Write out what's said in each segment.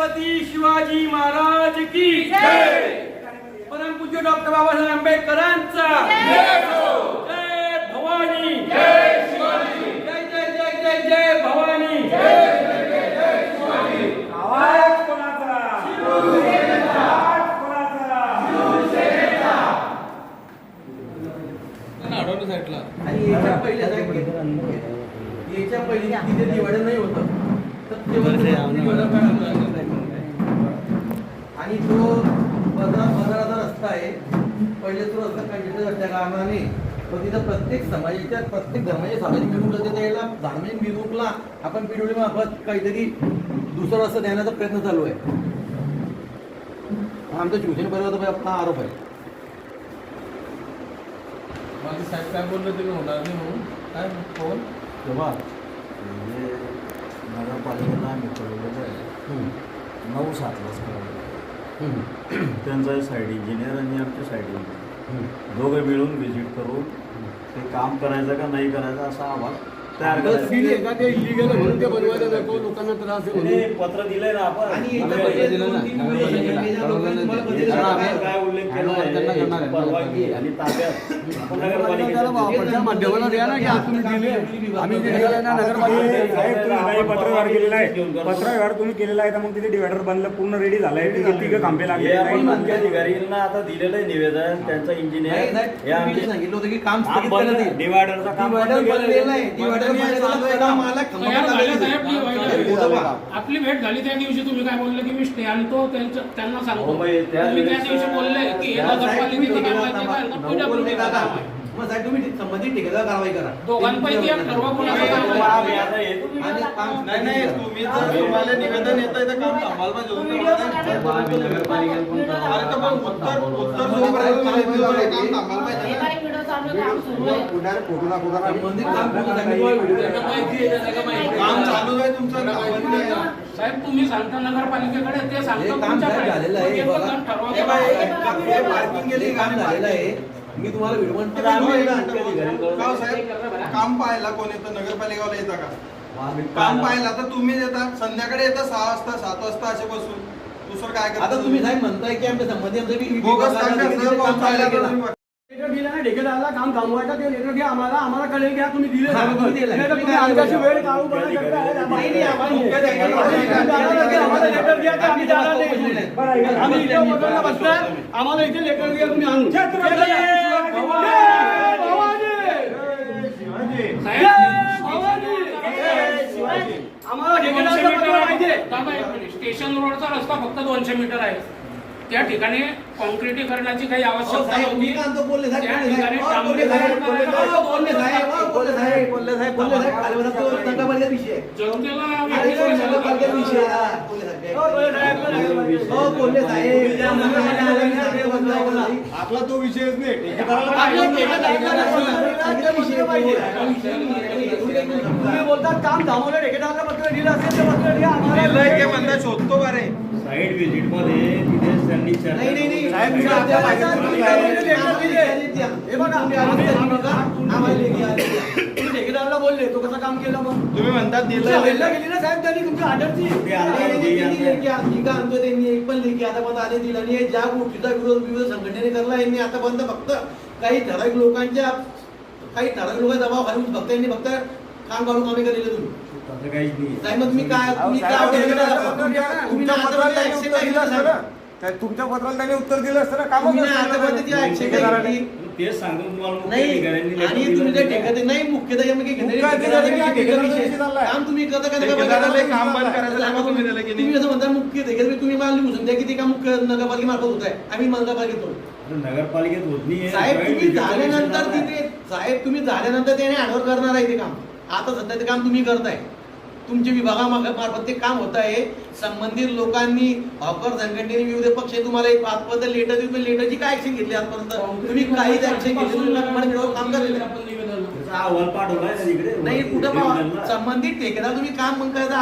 छत्रपती शिवाजी महाराज की जय. परमपूज्य डॉक्टर बाबासाहेब आंबेडकरांचा जय भवानी, जय शिवाजी, जय जय जय जय जय भवानी, जय जय जय जय शिवाजी. आवाज कोणाचा? शिवसेनेचा. आवाज कोणाचा? शिवसेनेचा. अडवलं साईडला. आणि याच्या पहिले तिथे दिवाळी नाही होतं आणि तो बाजाराचा रस्ता आहे. पहिले तो रस्ता कंजेस्टेड असल्या कारणाने तिथं प्रत्येक समाजाच्या प्रत्येक धर्माच्या सामाजिक मिरवणूक जाते. त्याला धार्मिक मिरवणूकला आपण पिढोली मार्फत काहीतरी दुसरा रस्ता देण्याचा प्रयत्न चालू आहे. आमचा शिवसेनेबरोबर आपला आरोप आहे. माझे साहेब काय बोललं ते होणार नाही म्हणून काय फोन तेव्हा म्हणजे नगरपालिकेला आम्ही कळवलेलं आहे 9-7 कळवलं. त्यांचा साईड इंजिनियर आणि आमचे साईड इंजिनियर दोघं मिळून व्हिजिट करून ते काम करायचं का नाही करायचं असा अहवाल तयार करायचा. ते इलिगल म्हणून ते बनवायला नको, लोकांना त्रास होईल. पत्र दिलंय ना आपण. आणि काय उल्लेख केला आहे परवानगी आणि ताब्यात आपण नगरपालिकेच्या माध्यमाला द्या ना की आज तुम्ही दिले. आम्ही जे दिलं ना नगरपालिका पत्रव्यवहार केलेला आहे. पत्रव्यवहार तुम्ही केलेला आहे तर मग तिथे डिवायडर बनलं पूर्ण रेडी झालाय. तिघं खांबे लागले. आपण मुख्याधिकाऱ्यांना आता दिलेलं आहे निवेदन. त्यांचा इंजिनियर हे आमचे सांगितलं होतं की काम डिवायडरचा काम आपली भेट झाली त्या दिवशी तुम्ही काय बोलले की मी स्टे आणतो त्यांना सांगतो. तुम्ही त्या दिवशी बोलले की तुम्ही संबंधित ठेकेदार कारवाई करा. दोघांपैकी एक ठरवा कोणाचं काम नाही तुम्ही जर तुम्हाला निवेदन येतं तर काम थांबायला पाहिजे होतं. काम चालू आहे तुमचं. साहेब तुम्ही सांगता नगरपालिकेकडे ते सांगतो काम झालेलं आहे. पार्किंग गेले काम झालेलं आहे. मी तुम्हाला काम पाहायला कोण येतं? नगरपालिकावाला येतं का काम पाहायला? तर तुम्ही येता संध्याकाळी येता 6 वाजता 7 वाजता असे बसून दुसरं काय करता? आता तुम्ही साहेब म्हणताय की आमच्या संबंधी बोगस काम करता. लेटर दिलं ना ठेकेदाराला काम थांबवायचं. ते लेटर घ्या, आम्हाला कळेल घ्या तुम्ही दिले. हा, तुम्ही दिलंय. नाही तर तुम्ही आमच्याशी वेळ काढू बघा. नाही, आम्हाला लेटर घ्या, आम्ही जाणार नाही. आम्ही इथे बदलला बसणार. आम्हाला इथे लेटर घ्या, तुम्ही आणून आम्हाला स्टेशन रोडचा रस्ता फक्त 200 मीटर आहे. त्या ठिकाणी कॉन्क्रिटीकरणाची काही आवश्यकता नव्हती. त्या ठिकाणी आपला तो विषयच नाही. तुम्ही बोलतात काम थांबवलं. ठेकेदाराला पत्र दिलं असेल तर पत्र द्या आम्हाला. म्हणता शोधतो का रे? साईड व्हिजिट मध्ये तिथे त्यांनी ठेकेदाराला बोलले तो कसं काम केलं मग? तुम्ही म्हणतात गेली ना साहेब त्यांनी तुमच्या ऑर्डरची आणतो त्यांनी एक पण लेखी आतापर्यंत आले दिला आणि ज्या गोष्टीचा विविध संघटनेने करला यांनी आतापर्यंत फक्त काही ठराविक लोकांच्या दबाव घालून फक्त यांनी फक्त काम काढून कामे केलेले. तुम्ही तुमच्या पत्राला त्यांनी उत्तर दिलं असतं ना. काम तेच सांगून तुम्हाला नाही आणि तुम्ही काही ठेका नाही मुख्य काम तुम्ही करता काम बंद करायचं तुम्ही असं म्हणता मुख्य तुम्ही मला लिहून द्या की ते काम मुख्य नगरपालिका मार्फत होत आहे. आम्ही नगरपालिकेत नगरपालिकेत होत नाही साहेब. तुम्ही झाल्यानंतर त्याने हँडओव्हर करणार आहे ते काम. आता सध्या ते काम तुम्ही करताय. तुमच्या विभागामार्फत ते काम होत आहे. संबंधित लोकांनी हॉकर संघटनेने विविध पक्ष तुम्हाला एक आजपर्यंत लेटर देऊन लेटरची काय ऍक्शन घेतली? आजपर्यंत तुम्ही काहीच ऍक्शन घेतली काम करलेलं नाही. कुठं संबंधित ठेकेदार तुम्ही काम मग करायचं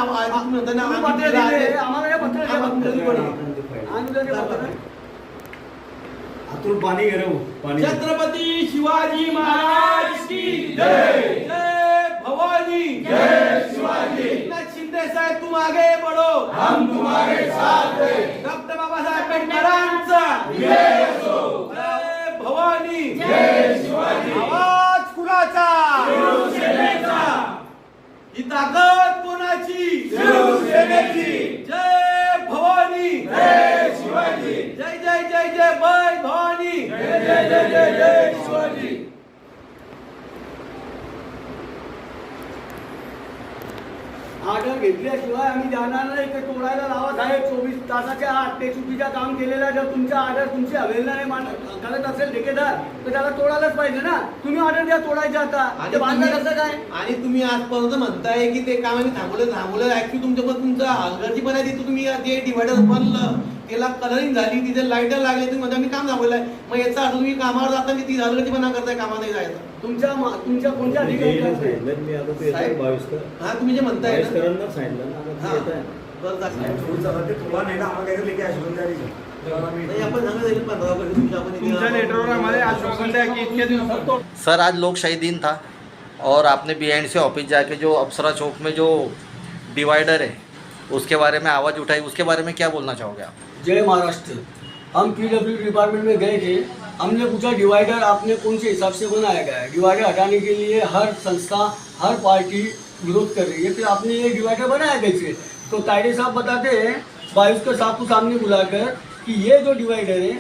आतून पाणी पाणी. छत्रपती शिवाजी महाराज की जय. जय भवानी, जय शिवाजी. एकनाथ शिंदे साहेब तुम आगे बढ़ो. डॉक्टर बाबासाहेब आंबेडकरांचा जय भवानी आवाज कुणाचा ही ताकद कोणाची जय भवानी जय जय जय जय भवानी जय शिवाजी. ऑर्डर घेतल्याशिवाय आम्ही जाणार नाही. ते तोडायला लावा साहेब. 24 तासाच्या आत ते चुकीचं काम केलेलं आहे. जर तुमच्या ऑर्डर तुमची अवेलेबल नाही करत असेल ठेकेदार तर त्याला तोडायलाच पाहिजे ना. तुम्ही ऑर्डर द्या तोडायचं आता. ते बांधलं कसं काय? आणि तुम्ही आजपर्यंत म्हणताय की ते काम आम्ही थांबवलं ऍक्च्युली तुमच्याकडे तुमचा हलगर्जीपणा आहे. तिथं तुम्ही जे डिवायडर बनलं त्याला कलरिंग झाली, तिथे लाईटर लागले, तुम्ही म्हणता मी काम थांबवलंय. मग याचा अर्थ तुम्ही कामावर जाताना ती हलगर्जीपणा करताय, कामात नाही जायचं. तुमच्या कोणत्या अधिकारी मी आता ते साहेब, 22 हा तुम्ही जे म्हणताय ना, करांना सांगितलं ना, आता हा. ते येत आहे. बरं जास्त नाही. तुला नाही ना आम्हाला काहीतरी लेखी आश्वासन द्यावी. नाही, आपण सांगत जाईल 15 वर्ष तुमच्या आपण तुमच्या लेटरवर आम्हाला आश्वासन द्या की इतक्या दिवसात सर आज लोकशाही दिन था और आपने BNC ऑफिस जाके जो अप्सरा चौक में जो डिवाइडर है उसके बारे में आवाज़ उठाई, उसके बारे में क्या बोलना चाहोगे आप? जय महाराष्ट्र. हम PW डिपार्टमेंट में गए थे. हमने पूछा डिवाइडर आपने कौन से हिसाब से बनाया गया है. डिवाइडर हटाने के लिए हर संस्था हर पार्टी विरोध कर रही है. फिर आपने ये डिवाइडर बनाया कैसे? तो तायडे साहब बताते हैं 22 के साथ को सामने बुलाकर कि ये जो डिवाइडर है